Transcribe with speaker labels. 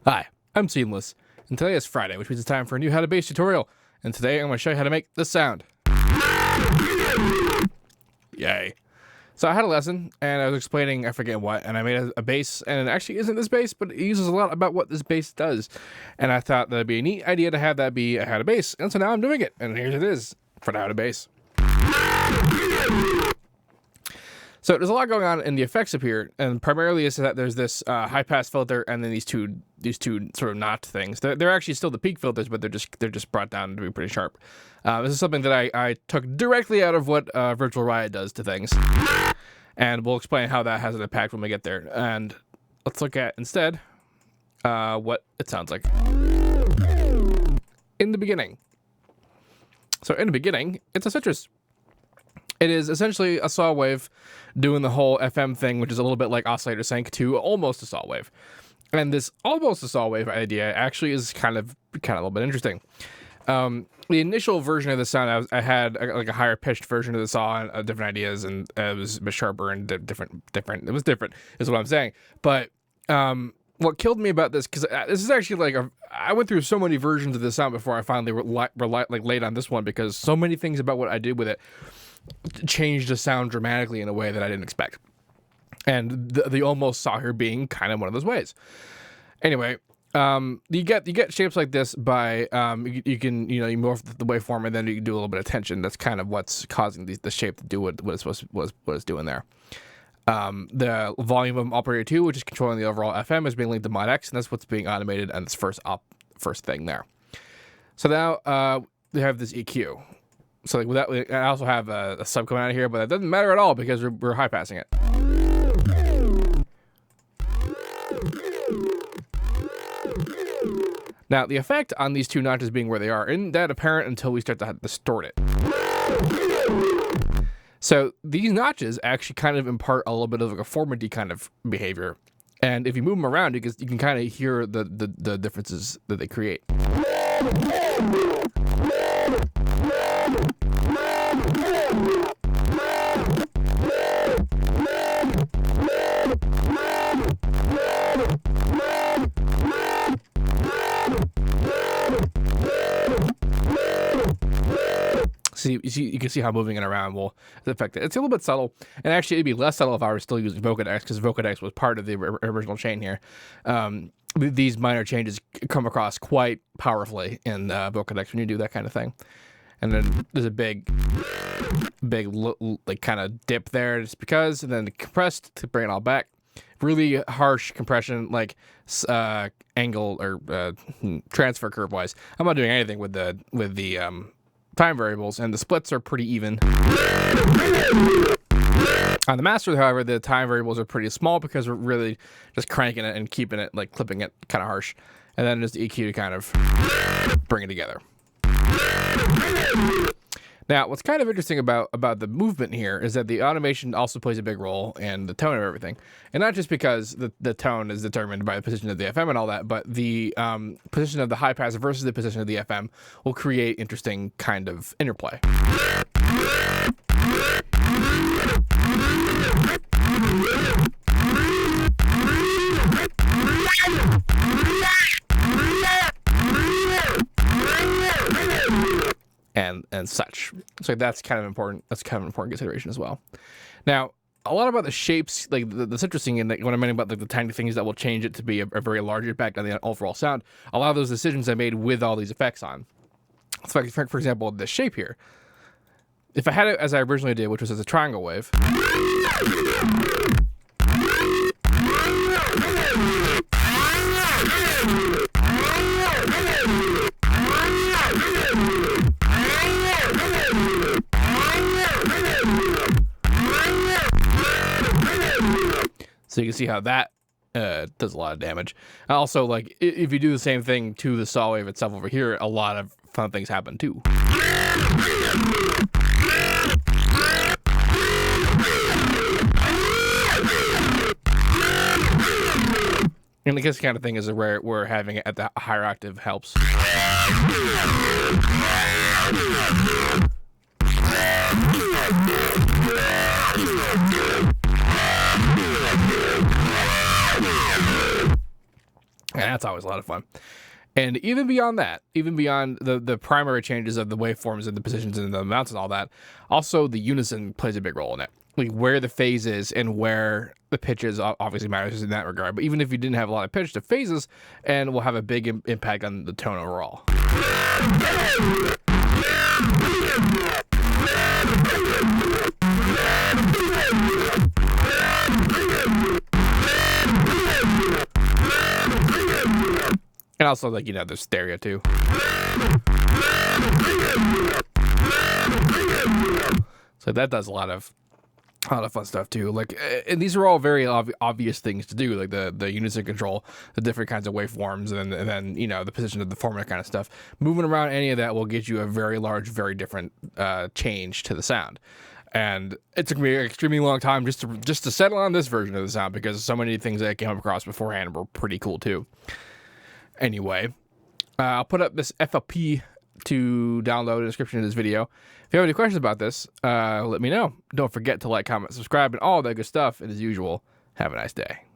Speaker 1: Hi, I'm Seamless, and today is Friday, which means it's time for a new How to Bass tutorial. And today I'm going to show you how to make this sound. Yay. So I had a lesson, and I was explaining, I forget what, and I made a bass, and it actually isn't this bass, but it uses a lot about what this bass does. And I thought that'd be a neat idea to have that be a How to Bass, and so now I'm doing it, and here it is for the How to Bass. So there's a lot going on in the effects up here, and primarily is that there's this high pass filter, and then these two sort of notch things. They're actually still the peak filters, but they're just brought down to be pretty sharp. This is something that I took directly out of what Virtual Riot does to things, and we'll explain how that has an impact when we get there. And let's look at instead what it sounds like in the beginning. So in the beginning, it's a citrus. It is essentially a saw wave doing the whole FM thing, which is a little bit like oscillator sync to almost a saw wave. And this almost a saw wave idea actually is kind of a little bit interesting. The initial version of the sound, I had like a higher pitched version of the saw and different ideas, and it was a bit sharper and different. It was different, is what I'm saying. But what killed me about this, because this is actually like I went through so many versions of the sound before I finally laid on this one, because so many things about what I did with it changed the sound dramatically in a way that I didn't expect. And the almost saw here being kind of one of those ways. Anyway, you get shapes like this by you can you morph the waveform, and then you can do a little bit of tension. That's kind of what's causing the shape to do what it's supposed what it's doing there. The volume of operator 2, which is controlling the overall FM, is being linked to mod X, and that's what's being automated on this first thing there. So now we have this EQ. So like with that, I also have a sub coming out of here, but it doesn't matter at all because we're high passing it. Now the effect on these two notches being where they are isn't that apparent until we start to distort it. So these notches actually kind of impart a little bit of like a formality kind of behavior, and if you move them around, you can kind of hear the differences that they create. You can see how moving it around will affect it. It's a little bit subtle, and actually it'd be less subtle if I were still using Vocodex, because Vocodex was part of the original chain here. These minor changes come across quite powerfully in Vocodex when you do that kind of thing. And then there's a big like kind of dip there just because, and then compressed to bring it all back. Really harsh compression, like angle or transfer curve wise. I'm not doing anything with the time variables, and the splits are pretty even. On the master, however, the time variables are pretty small because we're really just cranking it and keeping it, like clipping it kind of harsh. And then there's the EQ to kind of bring it together. Now, what's kind of interesting about the movement here is that the automation also plays a big role in the tone of everything. And not just because the tone is determined by the position of the FM and all that, but the position of the high pass versus the position of the FM will create interesting kind of interplay. And such. So that's kind of important. That's kind of an important consideration as well. Now, a lot about the shapes, like the citrusing, and what I mean about like the tiny things that will change it to be a very large impact on the overall sound. A lot of those decisions I made with all these effects on. So for example, this shape here. If I had it as I originally did, which was as a triangle wave. So you can see how that does a lot of damage. Also, like, if you do the same thing to the saw wave itself over here, a lot of fun things happen too. And this kind of thing is where we're having it at the higher octave helps. And that's always a lot of fun. And even beyond that, even beyond the primary changes of the waveforms and the positions and the amounts and all that, also the unison plays a big role in it. Like where the phase is and where the pitch is obviously matters in that regard. But even if you didn't have a lot of pitch, the phases and will have a big impact on the tone overall. And also, like, you know, there's stereo too. So that does a lot of fun stuff too. Like, and these are all very obvious things to do, like the unison control, the different kinds of waveforms, and then you know the position of the formula kind of stuff. Moving around any of that will get you a very large, very different change to the sound. And it took me an extremely long time just to settle on this version of the sound, because so many things that I came across beforehand were pretty cool too. Anyway, I'll put up this FLP to download in the description of this video. If you have any questions about this, let me know. Don't forget to like, comment, subscribe, and all that good stuff. And as usual, have a nice day.